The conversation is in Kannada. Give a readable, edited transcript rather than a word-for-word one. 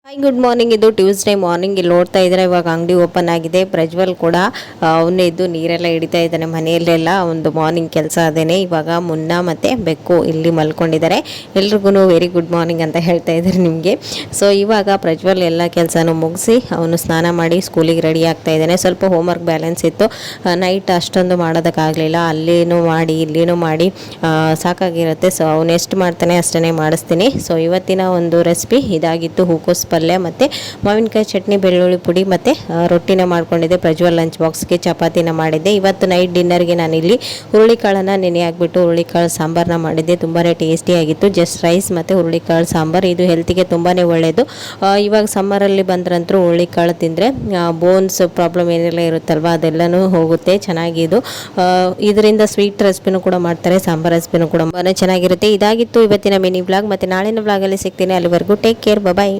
Hi good morning. ಇದು ಟ್ಯೂಸ್ಡೇ ಮಾರ್ನಿಂಗ್. ಇಲ್ಲಿ ನೋಡ್ತಾ ಇದ್ರೆ ಇವಾಗ ಅಂಗಡಿ ಓಪನ್ ಆಗಿದೆ. ಪ್ರಜ್ವಲ್ ಕೂಡ ಅವನೇ ಇದ್ದು ನೀರೆಲ್ಲ ಹಿಡಿತಾ ಇದ್ದಾನೆ. ಮನೆಯಲ್ಲೆಲ್ಲ ಒಂದು ಮಾರ್ನಿಂಗ್ ಕೆಲಸ ಅದೇನೆ. ಇವಾಗ ಮುನ್ನ ಮತ್ತು ಬೆಕ್ಕು ಇಲ್ಲಿ ಮಲ್ಕೊಂಡಿದ್ದಾರೆ. ಎಲ್ರಿಗೂ ವೆರಿ ಗುಡ್ ಮಾರ್ನಿಂಗ್ ಅಂತ ಹೇಳ್ತಾ ಇದ್ದಾರೆ ನಿಮಗೆ. ಸೊ ಇವಾಗ ಪ್ರಜ್ವಲ್ ಎಲ್ಲ ಕೆಲಸನೂ ಮುಗಿಸಿ ಅವನು ಸ್ನಾನ ಮಾಡಿ ಸ್ಕೂಲಿಗೆ ರೆಡಿ ಆಗ್ತಾ ಇದ್ದಾನೆ. ಸ್ವಲ್ಪ ಹೋಮ್ವರ್ಕ್ ಬ್ಯಾಲೆನ್ಸ್ ಇತ್ತು. ನೈಟ್ ಅಷ್ಟೊಂದು ಮಾಡೋದಕ್ಕಾಗಲಿಲ್ಲ. ಅಲ್ಲೇನೂ ಮಾಡಿ ಇಲ್ಲೇನೂ ಮಾಡಿ ಸಾಕಾಗಿರುತ್ತೆ. ಸೊ ಅವನು ಎಷ್ಟು ಮಾಡ್ತಾನೆ ಅಷ್ಟೇ ಮಾಡಿಸ್ತೀನಿ. ಸೊ ಇವತ್ತಿನ ಒಂದು ರೆಸಿಪಿ ಇದಾಗಿತ್ತು. ಹೂಕೋಸು ಪಲ್ಯ ಮತ್ತು ಮಾವಿನಕಾಯಿ ಚಟ್ನಿ, ಬೆಳ್ಳುಳ್ಳಿ ಪುಡಿ ಮತ್ತು ರೊಟ್ಟಿನ ಮಾಡ್ಕೊಂಡಿದ್ದೆ. ಪ್ರಜ್ವಲ್ ಲಂಚ್ ಬಾಕ್ಸ್ಗೆ ಚಪಾತಿನ ಮಾಡಿದ್ದೆ. ಇವತ್ತು ನೈಟ್ ಡಿನ್ನರ್ಗೆ ನಾನಿಲ್ಲಿ ಹುರುಳಿಕಾಳನ್ನು ನೆನೆ ಹಾಕ್ಬಿಟ್ಟು ಹುರುಳಿಕಾಳು ಸಾಂಬಾರನ್ನ ಮಾಡಿದ್ದೆ. ತುಂಬಾ ಟೇಸ್ಟಿಯಾಗಿತ್ತು. ಜಸ್ಟ್ ರೈಸ್ ಮತ್ತು ಹುರುಳಿಕಾಳು ಸಾಂಬಾರು. ಇದು ಹೆಲ್ತಿಗೆ ತುಂಬಾ ಒಳ್ಳೆಯದು. ಇವಾಗ ಸಮ್ಮರಲ್ಲಿ ಬಂದ್ರಂತೂ ಹುರುಳಿಕಾಳು ತಿಂದರೆ ಬೋನ್ಸ್ ಪ್ರಾಬ್ಲಮ್ ಏನೆಲ್ಲ ಇರುತ್ತಲ್ವ ಅದೆಲ್ಲನೂ ಹೋಗುತ್ತೆ. ಚೆನ್ನಾಗಿದ್ದು ಇದರಿಂದ ಸ್ವೀಟ್ ರೆಸಿಪಿನೂ ಕೂಡ ಮಾಡ್ತಾರೆ, ಸಾಂಬಾರ್ ರೆಸಿಪಿನೂ ಕೂಡ ತುಂಬಾ ಚೆನ್ನಾಗಿರುತ್ತೆ. ಇದಾಗಿತ್ತು ಇವತ್ತಿನ ಮಿನಿ ವ್ಲಾಗ್. ಮತ್ತು ನಾಳಿನ ವ್ಲಾಗಲ್ಲಿ ಸಿಗ್ತೀನಿ. ಅಲ್ಲಿವರೆಗೂ ಟೇಕ್ ಕೇರ್, ಬಾಯ್.